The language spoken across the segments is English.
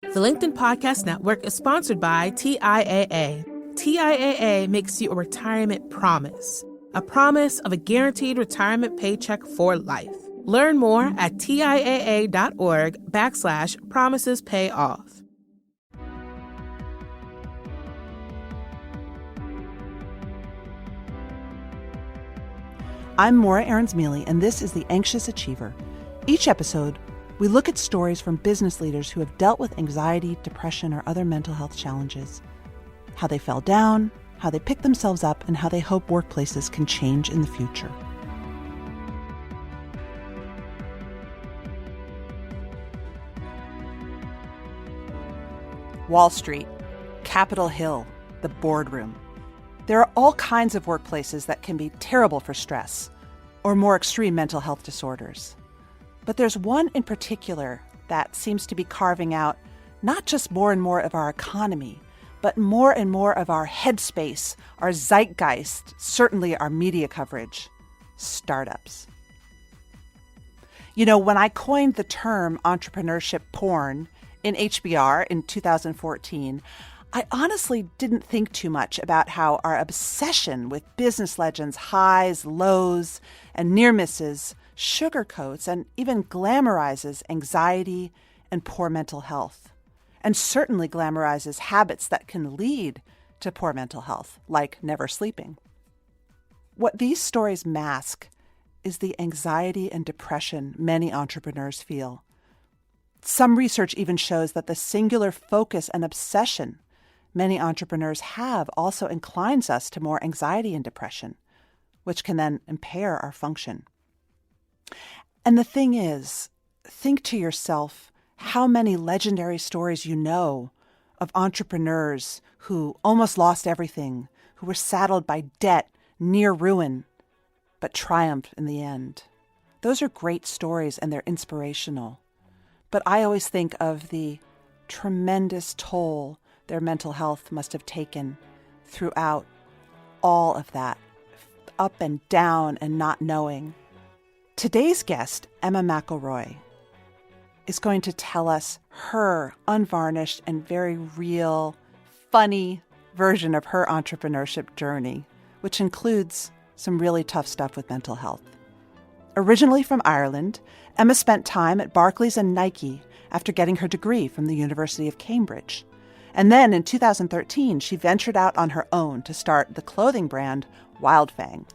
The LinkedIn Podcast Network is sponsored by TIAA. TIAA makes you a retirement promise, a promise of a guaranteed retirement paycheck for life. Learn more at TIAA.org/promises pay off. I'm Morra Aarons-Mele, and this is The Anxious Achiever. Each episode, we look at stories from business leaders who have dealt with anxiety, depression, or other mental health challenges. How they fell down, how they picked themselves up, and how they hope workplaces can change in the future. Wall Street, Capitol Hill, the boardroom. There are all kinds of workplaces that can be terrible for stress or more extreme mental health disorders. But there's one in particular that seems to be carving out not just more and more of our economy, but more and more of our headspace, our zeitgeist, certainly our media coverage: startups. You know, when I coined the term entrepreneurship porn in HBR in 2014, I honestly didn't think too much about how our obsession with business legends' highs, lows, and near misses sugarcoats and even glamorizes anxiety and poor mental health, and certainly glamorizes habits that can lead to poor mental health, like never sleeping. What these stories mask is the anxiety and depression many entrepreneurs feel. Some research even shows that the singular focus and obsession many entrepreneurs have also inclines us to more anxiety and depression, which can then impair our function. And the thing is, think to yourself how many legendary stories you know of entrepreneurs who almost lost everything, who were saddled by debt, near ruin, but triumphed in the end. Those are great stories and they're inspirational. But I always think of the tremendous toll their mental health must have taken throughout all of that, up and down and not knowing. Today's guest, Emma Mcilroy, is going to tell us her unvarnished and very real, funny version of her entrepreneurship journey, which includes some really tough stuff with mental health. Originally from Ireland, Emma spent time at Barclays and Nike after getting her degree from the University of Cambridge. And then in 2013, she ventured out on her own to start the clothing brand Wildfang.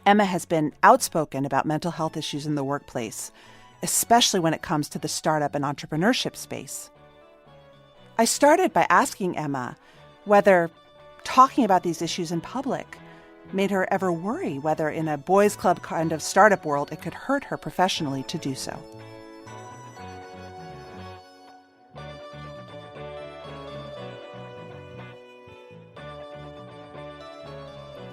Emma has been outspoken about mental health issues in the workplace, especially when it comes to the startup and entrepreneurship space. I started by asking Emma whether talking about these issues in public made her ever worry whether in a boys' club kind of startup world it could hurt her professionally to do so.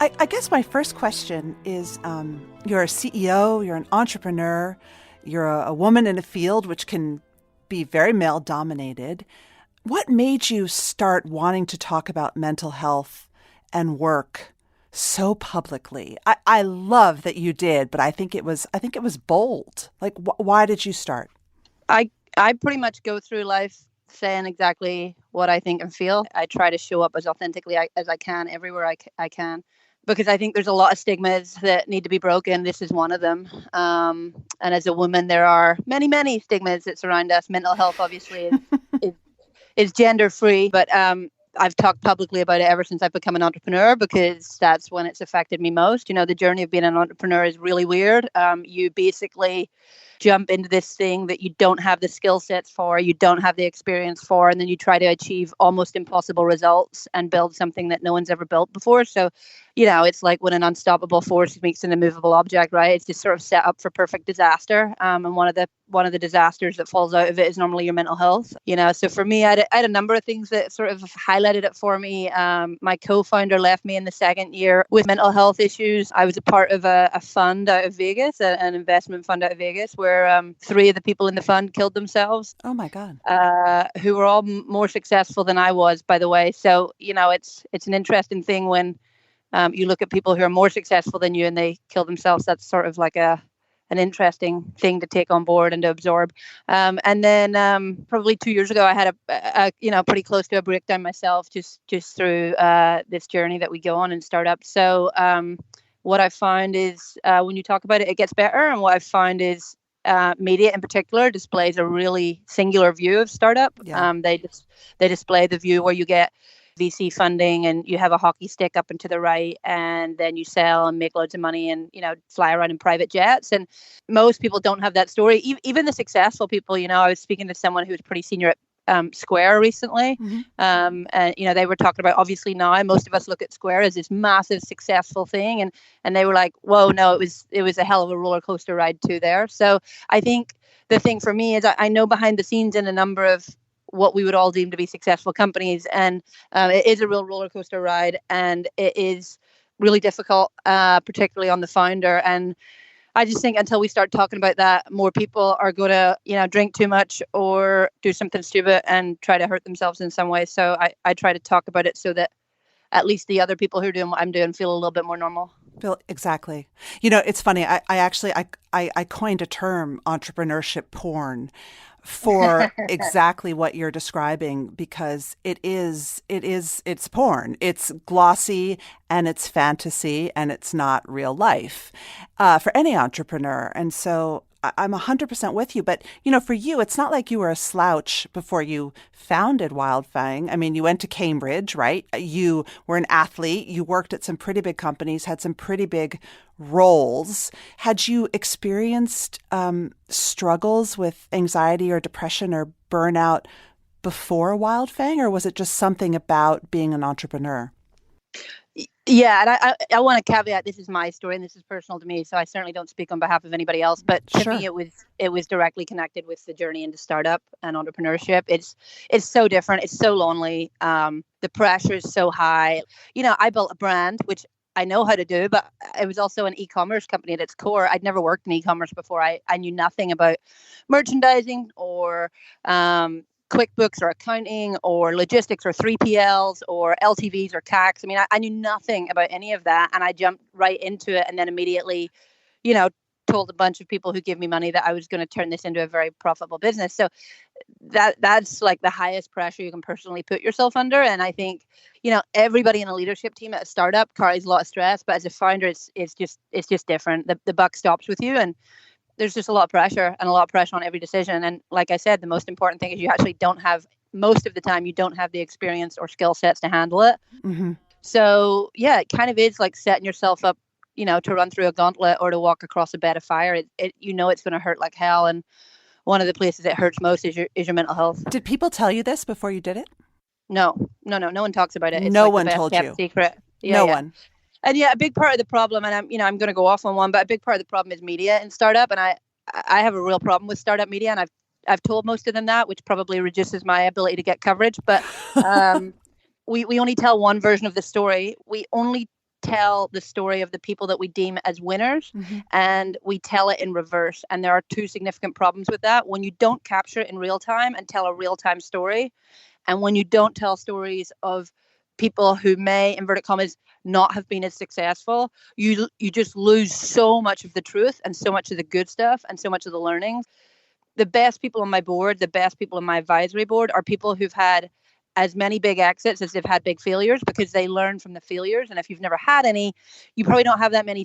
I guess my first question is, you're a CEO, you're an entrepreneur, you're a woman in a field which can be very male-dominated. What made you start wanting to talk about mental health and work so publicly? I love that you did, but I think it was bold. Like, why did you start? I pretty much go through life saying exactly what I think and feel. I try to show up as authentically as I can everywhere I can, because I think there's a lot of stigmas that need to be broken. This is one of them. And as a woman, there are many, many stigmas that surround us. Mental health, obviously, is gender free, but I've talked publicly about it ever since I've become an entrepreneur, because that's when it's affected me most. You know, the journey of being an entrepreneur is really weird. You basically jump into this thing that you don't have the skill sets for, you don't have the experience for, and then you try to achieve almost impossible results and build something that no one's ever built before. So, you know, it's like when an unstoppable force meets an immovable object, right? It's just sort of set up for perfect disaster. And one of the disasters that falls out of it is normally your mental health. You know, so for me, I had a number of things that sort of highlighted it for me. My co-founder left me in the second year with mental health issues. I was a part of a fund out of Vegas, an investment fund out of Vegas, where 3 of the people in the fund killed themselves. Oh my God. Who were all more successful than I was, by the way. So, you know, it's an interesting thing when you look at people who are more successful than you and they kill themselves. That's sort of like a an interesting thing to take on board and to absorb. And then probably 2 years ago, I had a pretty close to a breakdown myself, just through this journey that we go on in startups. So what I found is when you talk about it, it gets better. And what I found is media in particular displays a really singular view of startup. Yeah. They display the view where you get VC funding and you have a hockey stick up and to the right, and then you sell and make loads of money and, fly around in private jets. And most people don't have that story. Even the successful people, I was speaking to someone who was pretty senior at Square recently. Mm-hmm. And, they were talking about, obviously now most of us look at Square as this massive successful thing. And they were like, whoa, no, it was a hell of a roller coaster ride too there. So I think the thing for me is I know behind the scenes in a number of what we would all deem to be successful companies. And it is a real roller coaster ride, and it is really difficult, particularly on the founder. And I just think until we start talking about that, more people are going to, drink too much or do something stupid and try to hurt themselves in some way. So I try to talk about it so that at least the other people who are doing what I'm doing feel a little bit more normal. Exactly. It's funny. I coined a term, entrepreneurship porn, for exactly what you're describing, because it's porn. It's glossy and it's fantasy and it's not real life for any entrepreneur. And so I'm 100% with you. But, for you, it's not like you were a slouch before you founded Wildfang. I mean, you went to Cambridge, right? You were an athlete. You worked at some pretty big companies, had some pretty big roles. Had you experienced struggles with anxiety or depression or burnout before Wildfang, or was it just something about being an entrepreneur? Yeah, and I want to caveat, this is my story and this is personal to me, so I certainly don't speak on behalf of anybody else. But to me, it was directly connected with the journey into startup and entrepreneurship. It's so different. It's so lonely. The pressure is so high. I built a brand, which I know how to do, but it was also an e-commerce company at its core. I'd never worked in e-commerce before. I knew nothing about merchandising or QuickBooks or accounting or logistics or 3PLs or LTVs or CACs. I mean, I knew nothing about any of that. And I jumped right into it and then immediately, told a bunch of people who gave me money that I was going to turn this into a very profitable business. So that's like the highest pressure you can personally put yourself under. And I think, everybody in a leadership team at a startup carries a lot of stress, but as a founder, it's just different. The buck stops with you, and there's just a lot of pressure on every decision. And like I said, the most important thing is you actually most of the time, you don't have the experience or skill sets to handle it. Mm-hmm. So yeah, it kind of is like setting yourself up, to run through a gauntlet or to walk across a bed of fire. It's going to hurt like hell. And one of the places it hurts most is your mental health. Did people tell you this before you did it? No one talks about it. It's no like one the best told kept you. Secret. No one. And yeah, a big part of the problem, and I'm going to go off on one, but a big part of the problem is media in startup. And I have a real problem with startup media, and I've told most of them that, which probably reduces my ability to get coverage. But we only tell one version of the story. We only tell the story of the people that we deem as winners, mm-hmm. and we tell it in reverse. And there are two significant problems with that. When you don't capture it in real time and tell a real time story, and when you don't tell stories of people who may, inverted commas, not have been as successful, you just lose so much of the truth and so much of the good stuff and so much of the learnings. The best people on my board, the best people on my advisory board are people who've had as many big exits as they've had big failures, because they learn from the failures. And if you've never had any, you probably don't have that many,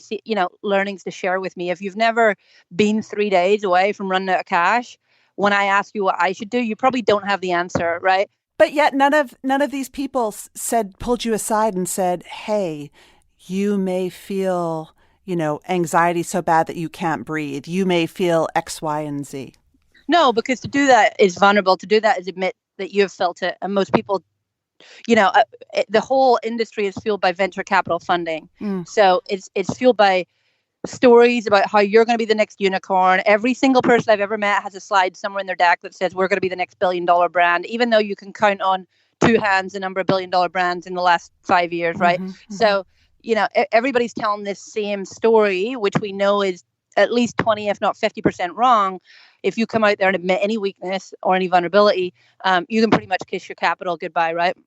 learnings to share with me. If you've never been 3 days away from running out of cash, when I ask you what I should do, you probably don't have the answer, right? But yet none of these people pulled you aside and said, hey, you may feel, anxiety so bad that you can't breathe. You may feel X, Y, and Z. No, because to do that is vulnerable. To do that is admit that you've felt it. And most people, the whole industry is fueled by venture capital funding. So it's fueled by stories about how you're going to be the next unicorn. Every single person I've ever met has a slide somewhere in their deck that says we're going to be the next $1 billion brand, even though you can count on two hands the number of $1 billion brands in the last 5 years, right? Mm-hmm. So, everybody's telling this same story, which we know is at least 20, if not 50% wrong. If you come out there and admit any weakness or any vulnerability, you can pretty much kiss your capital goodbye, right?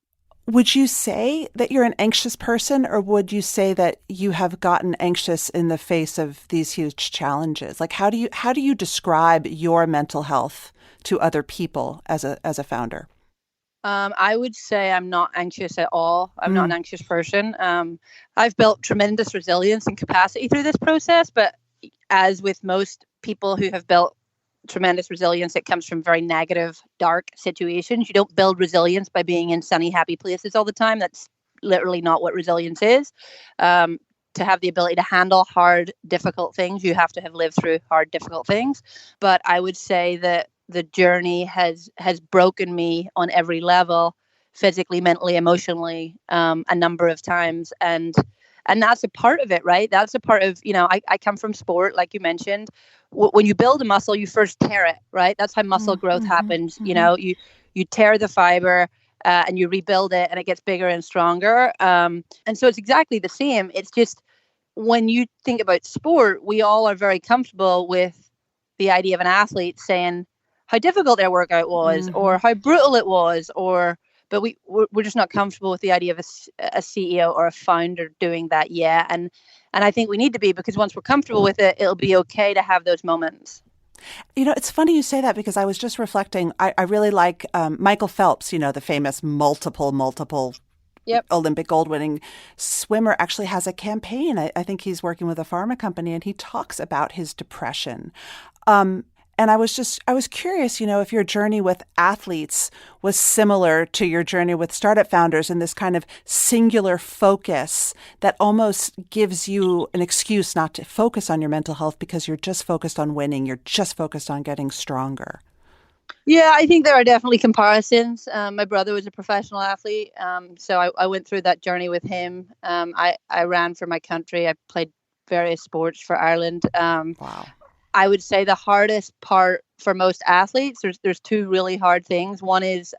Would you say that you're an anxious person, or would you say that you have gotten anxious in the face of these huge challenges? Like, how do you describe your mental health to other people as a founder? I would say I'm not anxious at all. I'm not an anxious person. I've built tremendous resilience and capacity through this process, but as with most people who have built tremendous resilience, it comes from very negative, dark situations. You don't build resilience by being in sunny, happy places all the time. That's literally not what resilience is. To have the ability to handle hard, difficult things, you have to have lived through hard, difficult things. But I would say that the journey has broken me on every level, physically, mentally, emotionally, a number of times. And that's a part of it, right? That's a part of, I come from sport, like you mentioned. When you build a muscle, you first tear it, right? That's how muscle growth happens. You tear the fiber and you rebuild it, and it gets bigger and stronger. And so it's exactly the same. It's just when you think about sport, we all are very comfortable with the idea of an athlete saying how difficult their workout was or how brutal it was, but we're just not comfortable with the idea of a CEO or a founder doing that yet. And I think we need to be, because once we're comfortable with it, it'll be okay to have those moments. It's funny you say that, because I was just reflecting. I really like Michael Phelps, the famous multiple Olympic gold winning swimmer, actually has a campaign. I think he's working with a pharma company, and he talks about his depression. And I was curious, if your journey with athletes was similar to your journey with startup founders, and this kind of singular focus that almost gives you an excuse not to focus on your mental health because you're just focused on winning. You're just focused on getting stronger. Yeah, I think there are definitely comparisons. My brother was a professional athlete, so I went through that journey with him. I ran for my country. I played various sports for Ireland. Wow. I would say the hardest part for most athletes, there's two really hard things. One is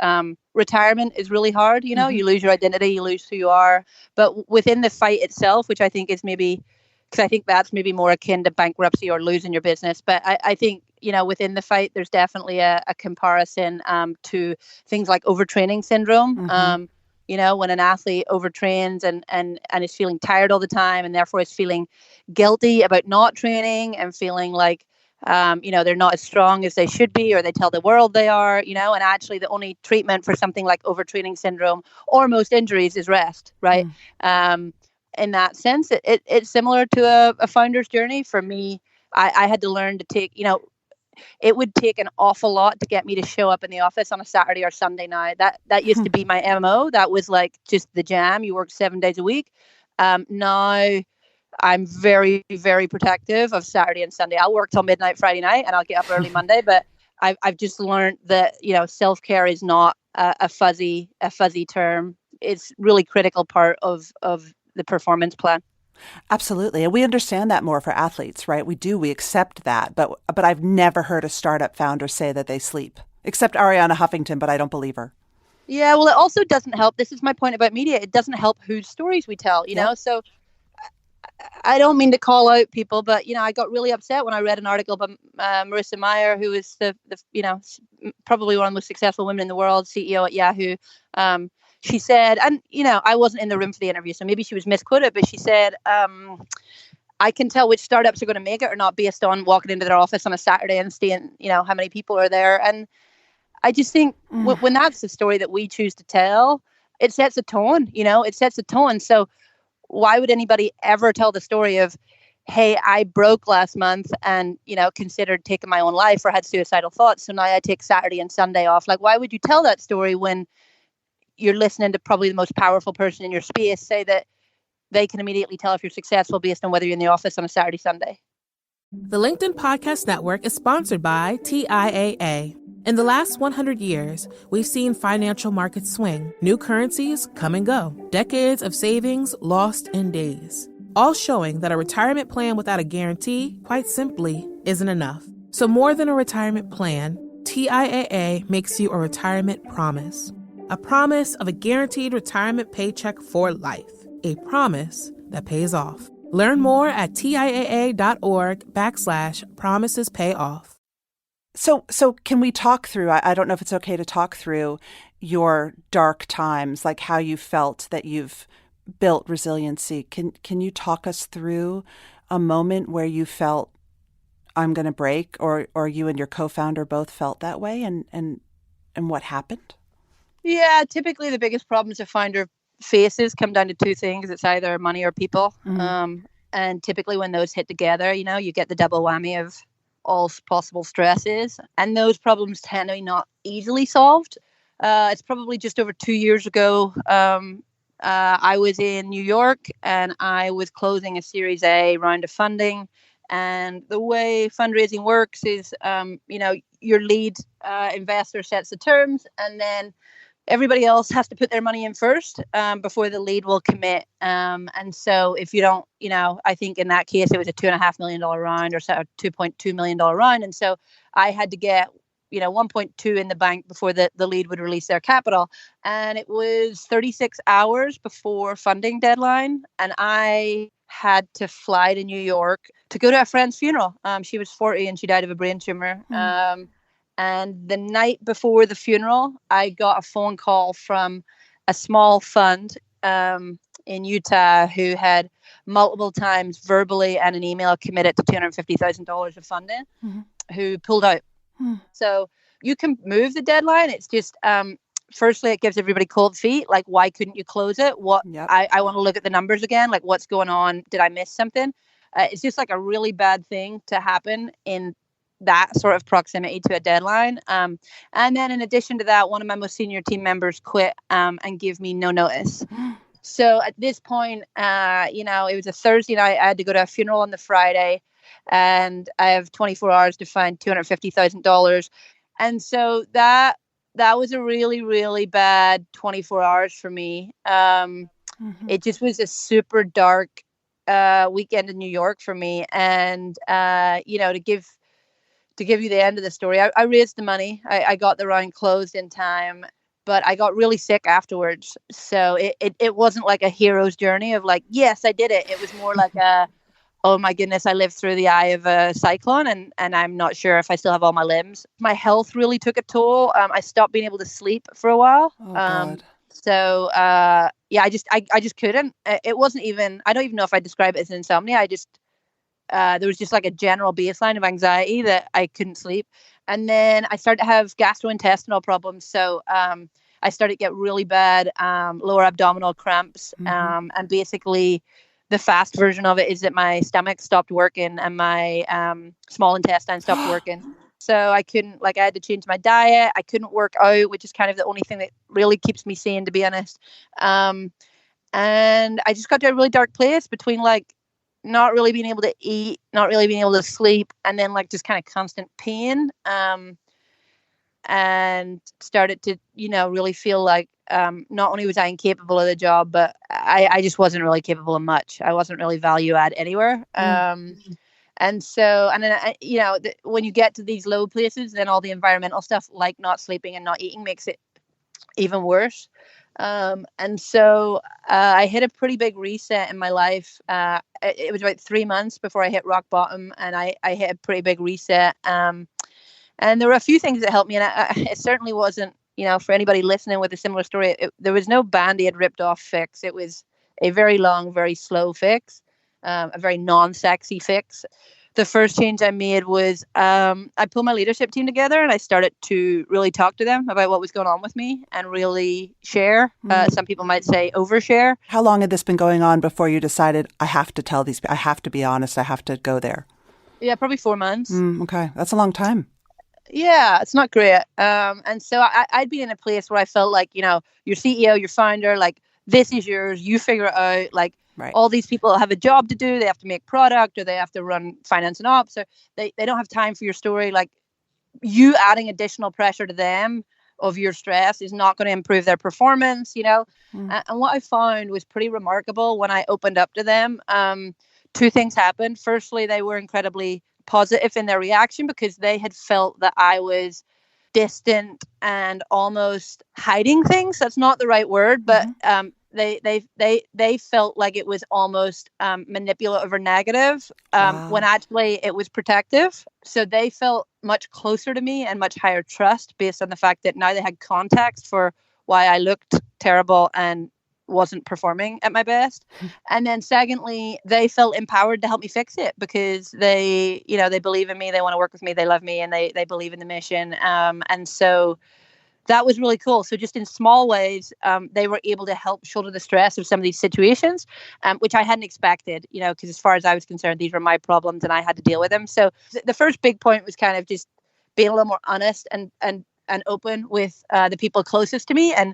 retirement is really hard. You lose your identity, you lose who you are. But within the fight itself, which I think is maybe, because I think that's maybe more akin to bankruptcy or losing your business. But I think, within the fight, there's definitely a comparison to things like overtraining syndrome. When an athlete overtrains and is feeling tired all the time, and therefore is feeling guilty about not training and feeling like, they're not as strong as they should be, or they tell the world they are, and actually the only treatment for something like overtraining syndrome or most injuries is rest, right? In that sense, it's similar to a founder's journey. For me, I had to learn to take, it would take an awful lot to get me to show up in the office on a Saturday or Sunday now. That used to be my MO. That was like just the jam. You work 7 days a week. Now I'm very, very protective of Saturday and Sunday. I'll work till midnight Friday night, and I'll get up early Monday. But I've just learned that, self-care is not a fuzzy term. It's really critical part of the performance plan. Absolutely. And we understand that more for athletes, right? We do. We accept that. But I've never heard a startup founder say that they sleep, except Arianna Huffington, but I don't believe her. Yeah, well, it also doesn't help. This is my point about media. It doesn't help whose stories we tell, know? So I don't mean to call out people, but, I got really upset when I read an article by Marissa Mayer, who is the probably one of the most successful women in the world, CEO at Yahoo. She said, and, I wasn't in the room for the interview, so maybe she was misquoted, but she said, I can tell which startups are going to make it or not based on walking into their office on a Saturday and seeing, how many people are there. And I just think when that's the story that we choose to tell, it sets a tone, it sets a tone. So why would anybody ever tell the story of, hey, I broke last month and, considered taking my own life or had suicidal thoughts, so now I take Saturday and Sunday off? Like, why would you tell that story when you're listening to probably the most powerful person in your space say that they can immediately tell if you're successful based on whether you're in the office on a Saturday, Sunday? The LinkedIn Podcast Network is sponsored by TIAA. In the last 100 years, we've seen financial markets swing, new currencies come and go, decades of savings lost in days, all showing that a retirement plan without a guarantee, quite simply, isn't enough. So more than a retirement plan, TIAA makes you a retirement promise. A promise of a guaranteed retirement paycheck for life. A promise that pays off. Learn more at TIAA.org/promisespayoff. So can we talk through, I don't know if it's okay to talk through your dark times, like how you felt that you've built resiliency. Can you talk us through a moment where you felt I'm going to break, or you and your co-founder both felt that way, and what happened? Yeah, typically the biggest problems a founder faces come down to two things. It's either money or people. And typically when those hit together, you get the double whammy of all possible stresses. And those problems tend to be not easily solved. It's probably just over 2 years ago. I was in New York and I was closing a Series A round of funding. And the way fundraising works is, your lead investor sets the terms, and then everybody else has to put their money in first before the lead will commit. And so if you don't, I think in that case, it was a $2.5 million round or so, $2.2 million round. And so I had to get, 1.2 in the bank before the lead would release their capital. And it was 36 hours before funding deadline. And I had to fly to New York to go to a friend's funeral. She was 40 and she died of a brain tumor. And the night before the funeral, I got a phone call from a small fund in Utah who had multiple times verbally and an email committed to $250,000 of funding, who pulled out. So you can move the deadline. It's just, firstly, it gives everybody cold feet. Like, why couldn't you close it? I want to look at the numbers again. Like, what's going on? Did I miss something? It's just like a really bad thing to happen in that sort of proximity to a deadline. And then in addition to that, one of my most senior team members quit and gave me no notice. So at this point, it was a Thursday night. I had to go to a funeral on the Friday, and I have 24 hours to find $250,000. And so that was a really, really bad 24 hours for me. It just was a super dark weekend in New York for me. And, to give you the end of the story, I raised the money. I got the round closed in time, but I got really sick afterwards. So it wasn't like a hero's journey of like, yes, I did it. It was more like oh my goodness, I lived through the eye of a cyclone and I'm not sure if I still have all my limbs. My health really took a toll. I stopped being able to sleep for a while. Oh, God. So, I just couldn't. It wasn't even, I don't even know if I describe it as insomnia. There was just like a general baseline of anxiety that I couldn't sleep. And then I started to have gastrointestinal problems. So I started to get really bad lower abdominal cramps. And basically the fast version of it is that my stomach stopped working and my small intestine stopped working. So I couldn't, I had to change my diet. I couldn't work out, which is kind of the only thing that really keeps me sane, to be honest. And I just got to a really dark place between not really being able to eat, not really being able to sleep, and then just kind of constant pain. And started to, really feel like not only was I incapable of the job, but I just wasn't really capable of much. I wasn't really value add anywhere. And so, and then, when you get to these low places, then all the environmental stuff like not sleeping and not eating makes it even worse. And so I hit a pretty big reset in my life. It was about 3 months before I hit rock bottom, and I hit a pretty big reset. And there were a few things that helped me, and it certainly wasn't, for anybody listening with a similar story, there was no Band-Aid ripped off fix. It was a very long, very slow fix, a very non-sexy fix. The first change I made was I pulled my leadership team together and I started to really talk to them about what was going on with me and really share. Some people might say overshare. How long had this been going on before you decided, I have to tell these people, I have to be honest, I have to go there? Yeah, probably 4 months. Okay. That's a long time. Yeah, it's not great. And so I'd been in a place where I felt like, your CEO, your founder, this is yours, you figure it out. Right. All these people have a job to do. They have to make product, or they have to run finance and ops, or they don't have time for your story. You adding additional pressure to them of your stress is not going to improve their performance, And what I found was pretty remarkable when I opened up to them. Two things happened. Firstly, they were incredibly positive in their reaction because they had felt that I was distant and almost hiding things. That's not the right word, but they felt like it was almost manipulative or negative, when actually it was protective. So they felt much closer to me and much higher trust based on the fact that now they had context for why I looked terrible and wasn't performing at my best. And then secondly, they felt empowered to help me fix it because they believe in me, they want to work with me, they love me, and they believe in the mission. And so that was really cool. So just in small ways, they were able to help shoulder the stress of some of these situations, which I hadn't expected, because as far as I was concerned, these were my problems and I had to deal with them. So the first big point was kind of just being a little more honest and open with the people closest to me, and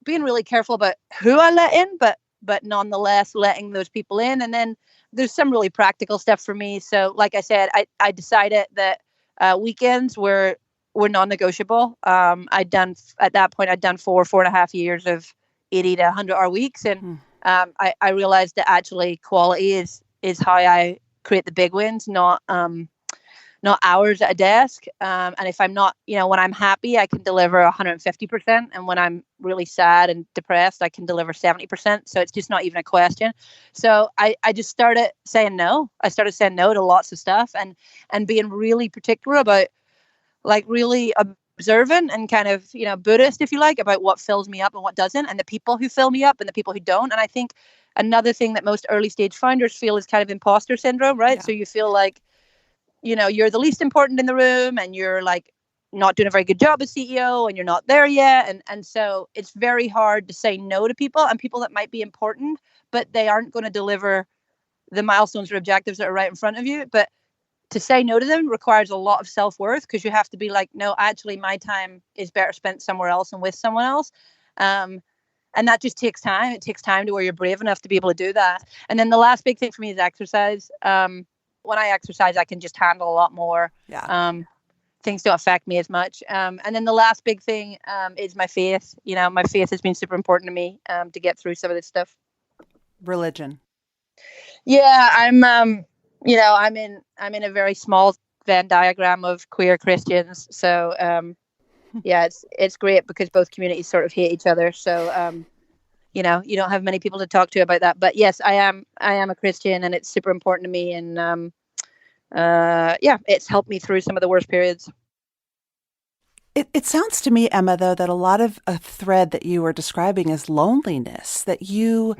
being really careful about who I let in, but nonetheless letting those people in. And then there's some really practical stuff for me. So like I said, I decided that weekends were non-negotiable. At that point I'd done 4.5 years of 80 to 100-hour weeks, and I realized that actually quality is how I create the big wins, not hours at a desk. And if I'm not, when I'm happy, I can deliver 150%. And when I'm really sad and depressed, I can deliver 70%. So it's just not even a question. So I just started saying no. I started saying no to lots of stuff, and being really particular about, like, really observant and kind of, Buddhist, if you like, about what fills me up and what doesn't, and the people who fill me up and the people who don't. And I think another thing that most early stage founders feel is kind of imposter syndrome, right? Yeah. So you feel like, you're the least important in the room, and you're like not doing a very good job as CEO, and you're not there yet. And so it's very hard to say no to people, and people that might be important, but they aren't going to deliver the milestones or objectives that are right in front of you. But to say no to them requires a lot of self-worth, because you have to be like, no, actually my time is better spent somewhere else and with someone else. And that just takes time. It takes time to where you're brave enough to be able to do that. And then the last big thing for me is exercise. When I exercise, I can just handle a lot more. Yeah. Things don't affect me as much. And then the last big thing is my faith. My faith has been super important to me to get through some of this stuff. Religion. Yeah, I'm in a very small Venn diagram of queer Christians. So yeah, it's great because both communities sort of hate each other. So you don't have many people to talk to about that. But yes, I am a Christian, and it's super important to me. And it's helped me through some of the worst periods. It sounds to me, Emma, though, that a lot of a thread that you were describing is loneliness, that you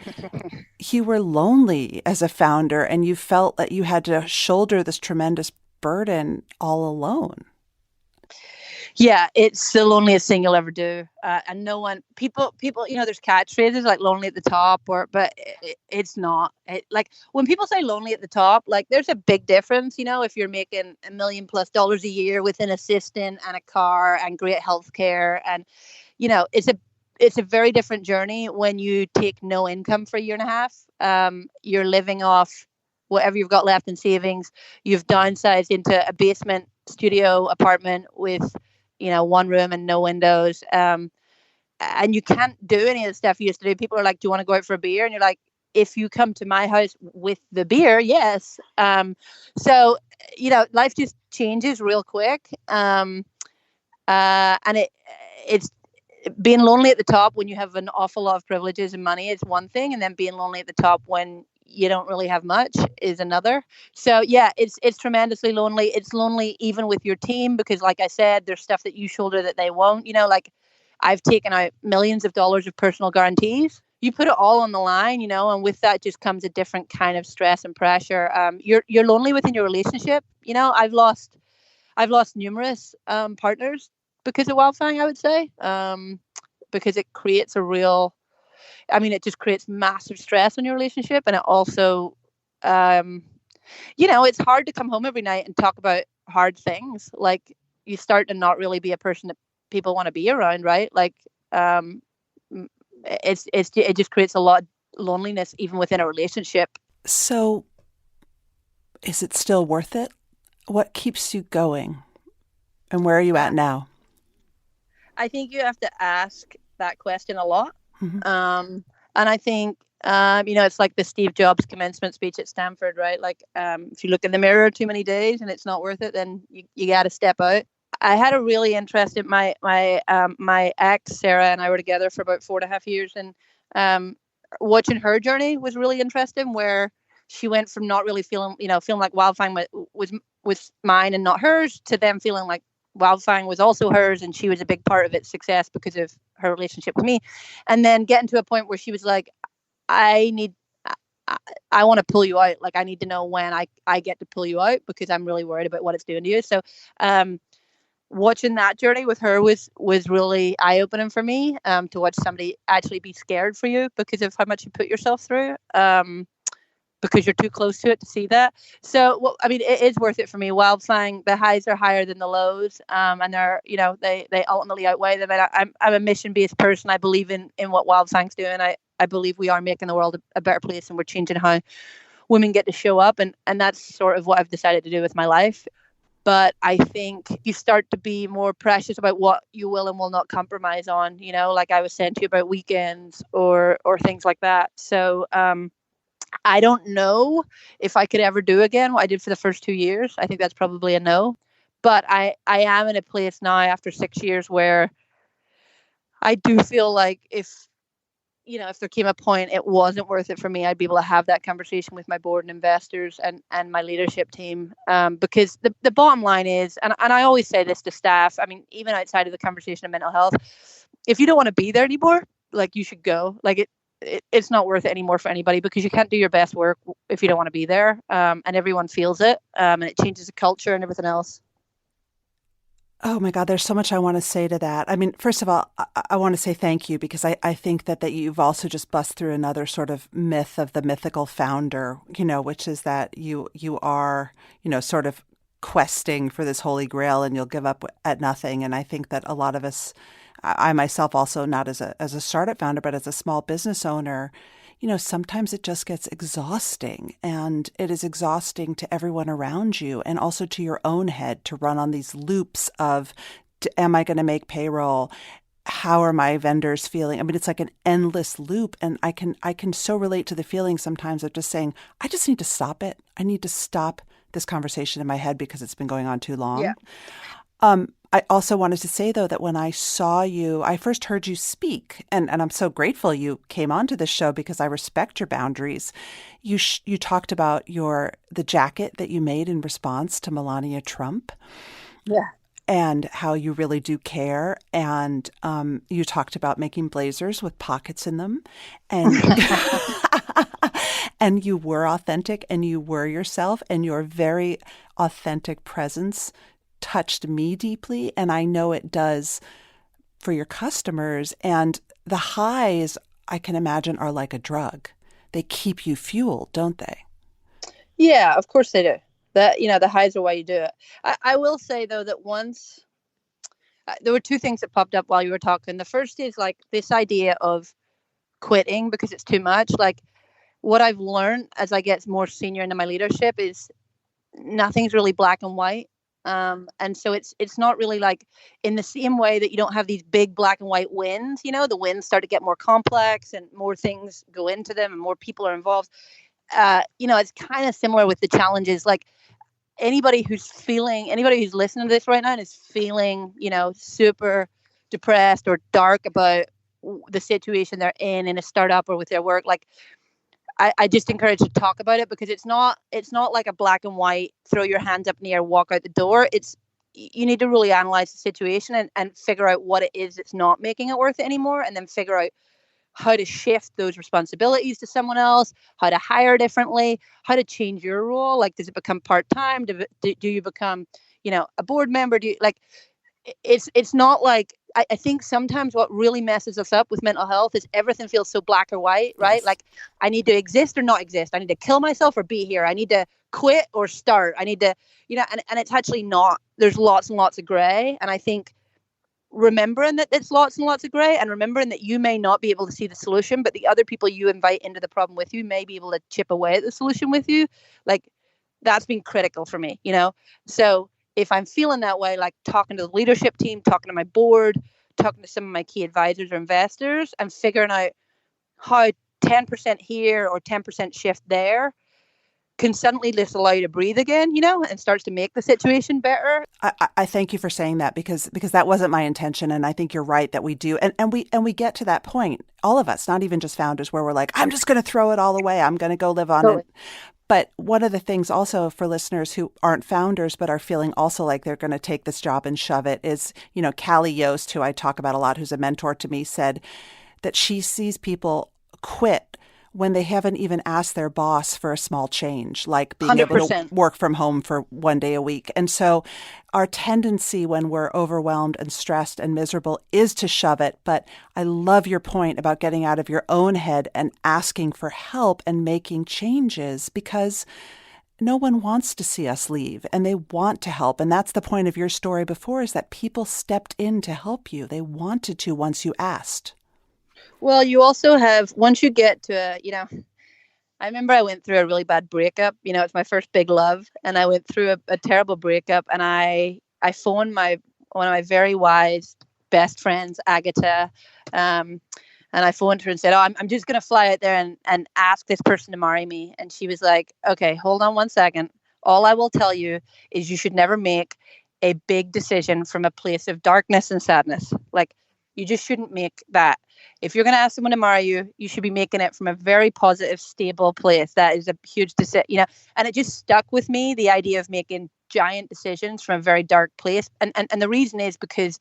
were lonely as a founder, and you felt that you had to shoulder this tremendous burden all alone. Yeah, it's the loneliest thing you'll ever do. And no one, people, there's catchphrases like lonely at the top, but it's not. Like when people say lonely at the top, like there's a big difference, if you're making $1 million+ a year with an assistant and a car and great healthcare. And, it's a very different journey when you take no income for 1.5 years. You're living off whatever you've got left in savings. You've downsized into a basement studio apartment with, one room and no windows. And you can't do any of the stuff you used to do. People are like, do you want to go out for a beer? And you're like, if you come to my house with the beer, yes. So, life just changes real quick. And it's being lonely at the top when you have an awful lot of privileges and money is one thing. And then being lonely at the top when you don't really have much is another. So yeah, it's tremendously lonely. It's lonely even with your team, because like I said, there's stuff that you shoulder that they won't. Like I've taken out millions of dollars of personal guarantees. You put it all on the line, and with that just comes a different kind of stress and pressure. You're lonely within your relationship. I've lost numerous partners because of Wildfang, I would say, because it creates it just creates massive stress on your relationship. And it also, it's hard to come home every night and talk about hard things. Like you start to not really be a person that people want to be around, right? Like, it just creates a lot of loneliness even within a relationship. So is it still worth it? What keeps you going? And where are you at now? I think you have to ask that question a lot. Mm-hmm. And I think, it's like the Steve Jobs commencement speech at Stanford, right? Like, if you look in the mirror too many days and it's not worth it, then you got to step out. I had a really interesting, my ex Sarah and I were together for about 4.5 years, and watching her journey was really interesting, where she went from not really feeling like Wildfang was mine and not hers, to them feeling like Wildfang was also hers, and she was a big part of its success because of her relationship with me. And then getting to a point where she was like, I need, I want to pull you out. Like, I need to know when I get to pull you out, because I'm really worried about what it's doing to you. So, watching that journey with her was really eye-opening for me, to watch somebody actually be scared for you because of how much you put yourself through, because you're too close to it to see that. So, well, I mean, it is worth it for me. Wildfang, the highs are higher than the lows, and they're, they ultimately outweigh them. And I'm a mission-based person. I believe in what Wildfang's doing. I believe we are making the world a better place, and we're changing how women get to show up, and that's sort of what I've decided to do with my life. But I think you start to be more precious about what you will and will not compromise on, like I was saying to you about weekends or things like that. So I don't know if I could ever do again what I did for the first 2 years. I think that's probably a no. But I am in a place now after 6 years where I do feel like if there came a point it wasn't worth it for me, I'd be able to have that conversation with my board and investors and my leadership team. Because the bottom line is, and I always say this to staff, I mean, even outside of the conversation of mental health, if you don't want to be there anymore, like, you should go. Like, it's not worth it anymore for anybody, because you can't do your best work if you don't want to be there. And everyone feels it, and it changes the culture and everything else. Oh my God, there's so much I want to say to that. I mean, first of all, I want to say thank you, because I think that you've also just bust through another sort of myth of the mythical founder, which is that you are, sort of questing for this holy grail and you'll give up at nothing. And I think that a lot of us, I myself also, not as a startup founder, but as a small business owner, sometimes it just gets exhausting, and it is exhausting to everyone around you and also to your own head to run on these loops of, am I going to make payroll? How are my vendors feeling? I mean, it's like an endless loop. And I can so relate to the feeling sometimes of just saying, I just need to stop it. I need to stop this conversation in my head because it's been going on too long. Yeah. I also wanted to say, though, that when I saw you, I first heard you speak, and I'm so grateful you came onto this show because I respect your boundaries. You talked about the jacket that you made in response to Melania Trump. Yeah. And how you really do care. And you talked about making blazers with pockets in them. And and you were authentic, and you were yourself, and your very authentic presence touched me deeply, and I know it does for your customers. And the highs, I can imagine, are like a drug. They keep you fueled, don't they? Yeah, of course they do. That, the highs are why you do it. I will say, though, that once there were two things that popped up while you were talking. The first is like this idea of quitting because it's too much. Like, what I've learned as I get more senior into my leadership is nothing's really black and white. And so it's not really like in the same way that you don't have these big black and white wins, the wins start to get more complex and more things go into them and more people are involved. It's kind of similar with the challenges. Like, anybody who's listening to this right now and is feeling, super depressed or dark about the situation they're in a startup or with their work, like, I just encourage you to talk about it, because it's not like a black and white, throw your hands up in the air, walk out the door. You need to really analyze the situation and figure out what it is that's not making it worth it anymore, and then figure out how to shift those responsibilities to someone else, how to hire differently, how to change your role. Like, does it become part-time? Do you become, a board member? Do you, like, it's not like, I think sometimes what really messes us up with mental health is everything feels so black or white, right? Yes. Like, I need to exist or not exist. I need to kill myself or be here. I need to quit or start. I need to, and it's actually not. There's lots and lots of gray. And I think remembering that it's lots and lots of gray, and remembering that you may not be able to see the solution, but the other people you invite into the problem with you may be able to chip away at the solution with you. Like, that's been critical for me, So if I'm feeling that way, like talking to the leadership team, talking to my board, talking to some of my key advisors or investors, and figuring out how 10% here or 10% shift there can suddenly just allow you to breathe again, and starts to make the situation better. I thank you for saying that because that wasn't my intention. And I think you're right that we do. And we get to that point, all of us, not even just founders, where we're like, I'm just going to throw it all away. I'm going to go live on it. But one of the things also for listeners who aren't founders but are feeling also like they're going to take this job and shove it is, Callie Yost, who I talk about a lot, who's a mentor to me, said that she sees people quit when they haven't even asked their boss for a small change, like being 100%. able to work from home for one day a week. And so our tendency when we're overwhelmed and stressed and miserable is to shove it. But I love your point about getting out of your own head and asking for help and making changes, because no one wants to see us leave and they want to help. And that's the point of your story before, is that people stepped in to help you. They wanted to once you asked. Well, you also have, once you get to, I remember I went through a really bad breakup. It's my first big love. And I went through a terrible breakup. And I phoned one of my very wise best friends, Agatha. And I phoned her and said, I'm just going to fly out there and ask this person to marry me. And she was like, okay, hold on 1 second. All I will tell you is you should never make a big decision from a place of darkness and sadness. Like, you just shouldn't make that. If you're going to ask someone to marry you, you should be making it from a very positive, stable place. That is a huge decision, and it just stuck with me, the idea of making giant decisions from a very dark place. And the reason is because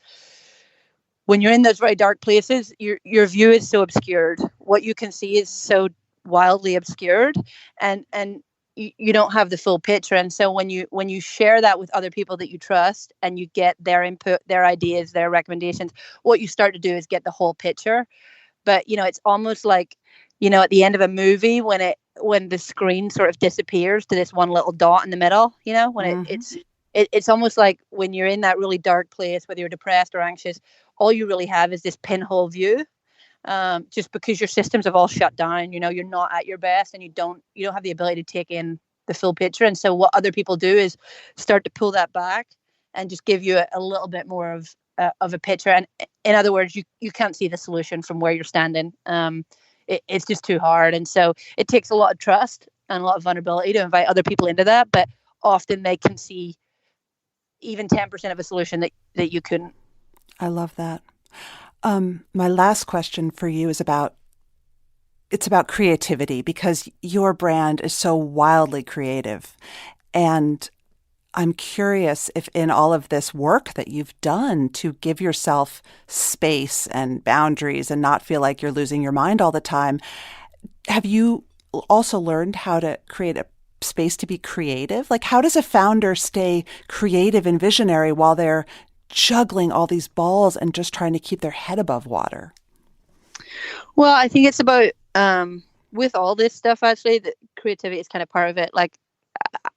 when you're in those very dark places, your view is so obscured. What you can see is so wildly obscured, and you don't have the full picture. And so when you share that with other people that you trust and you get their input, their ideas, their recommendations, what you start to do is get the whole picture. But, it's almost like, at the end of a movie when the screen sort of disappears to this one little dot in the middle, when it's almost like when you're in that really dark place, whether you're depressed or anxious, all you really have is this pinhole view. Just because your systems have all shut down, you're not at your best and you don't have the ability to take in the full picture. And so what other people do is start to pull that back and just give you a little bit more of a picture. And in other words, you can't see the solution from where you're standing. It's just too hard. And so it takes a lot of trust and a lot of vulnerability to invite other people into that. But often they can see even 10% of a solution that you couldn't. I love that. My last question for you is about creativity, because your brand is so wildly creative. And I'm curious if in all of this work that you've done to give yourself space and boundaries and not feel like you're losing your mind all the time, have you also learned how to create a space to be creative? Like, how does a founder stay creative and visionary while they're juggling all these balls and just trying to keep their head above water? Well, I think it's about, with all this stuff, actually, that creativity is kind of part of it. Like,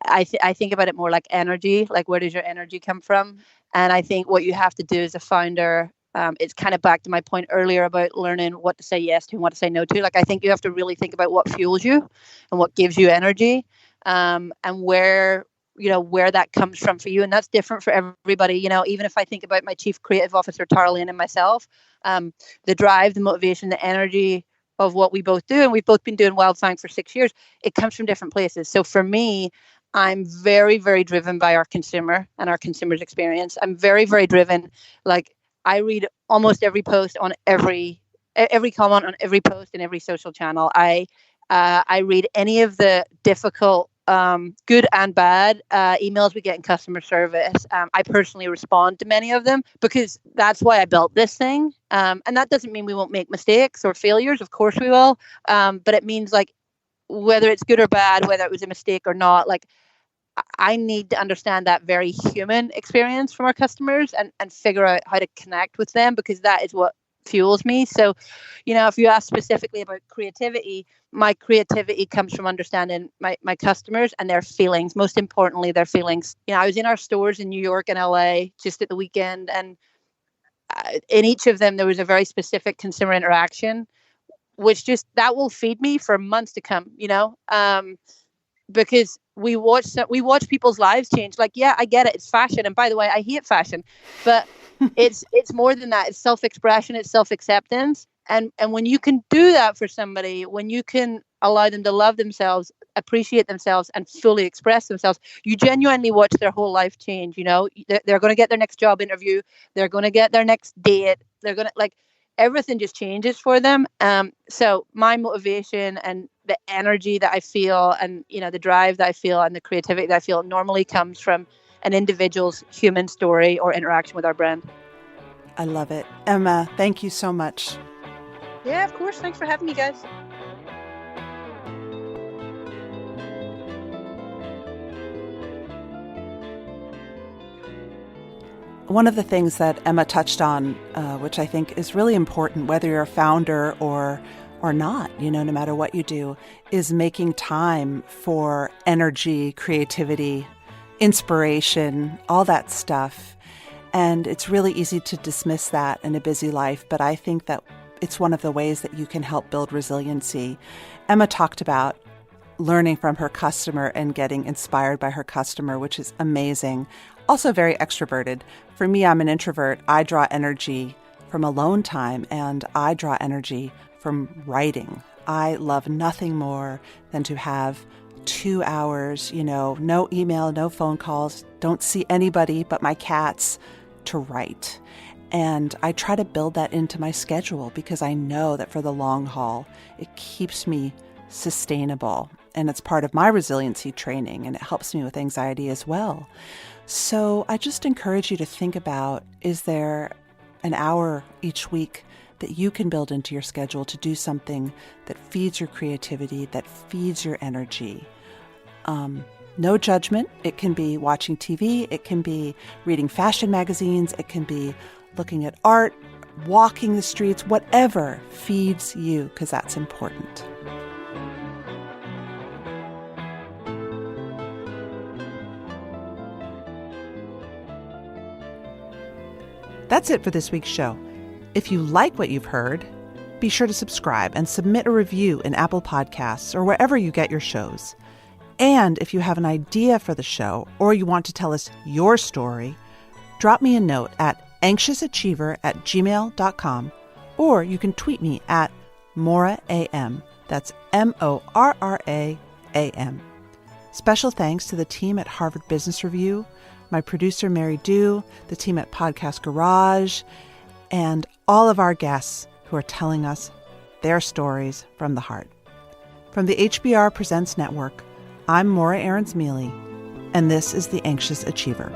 I think about it more like energy, like where does your energy come from? And I think what you have to do as a founder, it's kind of back to my point earlier about learning what to say yes to and what to say no to. Like, I think you have to really think about what fuels you and what gives you energy, and where that comes from for you. And that's different for everybody. Even if I think about my chief creative officer, Tara Lane, and myself, the drive, the motivation, the energy of what we both do, and we've both been doing Wildfang for 6 years, it comes from different places. So for me, I'm very, very driven by our consumer and our consumer's experience. I'm very, very driven. Like, I read almost every post on every comment on every post in every social channel. I read any of the difficult, good and bad emails we get in customer service. I personally respond to many of them because that's why I built this thing. And that doesn't mean we won't make mistakes or failures. Of course we will. But it means, like, whether it's good or bad, whether it was a mistake or not, like, I need to understand that very human experience from our customers and figure out how to connect with them, because that is what fuels me. So, if you ask specifically about creativity, my creativity comes from understanding my customers and their feelings. Most importantly, their feelings. I was in our stores in New York and LA just at the weekend, and in each of them, there was a very specific consumer interaction, which that will feed me for months to come, because we watch people's lives change. Like, yeah, I get it. It's fashion. And by the way, I hate fashion, but it's more than that. It's self-expression. It's self-acceptance. And when you can do that for somebody, when you can allow them to love themselves appreciate themselves and fully express themselves, you genuinely watch their whole life change. They're going to get their next job interview. They're going to get their next date. They're going to everything just changes for them. So my motivation and the energy that I feel and, the drive that I feel and the creativity that I feel normally comes from an individual's human story or interaction with our brand. I love it. Emma, thank you so much. Yeah, of course. Thanks for having me, guys. One of the things that Emma touched on, which I think is really important, whether you're a founder or not, no matter what you do, is making time for energy, creativity, inspiration, all that stuff. And it's really easy to dismiss that in a busy life, but I think that it's one of the ways that you can help build resiliency. Emma talked about learning from her customer and getting inspired by her customer, which is amazing. Also very extroverted. For me, I'm an introvert. I draw energy from alone time, and I draw energy from writing. I love nothing more than to have 2 hours, no email, no phone calls, don't see anybody but my cats, to write. And I try to build that into my schedule because I know that for the long haul, it keeps me sustainable. And it's part of my resiliency training, and it helps me with anxiety as well. So I just encourage you to think about, is there an hour each week that you can build into your schedule to do something that feeds your creativity, that feeds your energy? No judgment. It can be watching TV. It can be reading fashion magazines. It can be looking at art, walking the streets, whatever feeds you, because that's important. That's it for this week's show. If you like what you've heard, be sure to subscribe and submit a review in Apple Podcasts or wherever you get your shows. And if you have an idea for the show or you want to tell us your story, drop me a note at anxiousachiever@gmail.com, or you can tweet me at Morra AM. That's MORRAAM. Special thanks to the team at Harvard Business Review, my producer Mary Dew, the team at Podcast Garage, and all of our guests who are telling us their stories from the heart. From the HBR Presents Network, I'm Morra Aarons-Mele, and this is The Anxious Achiever.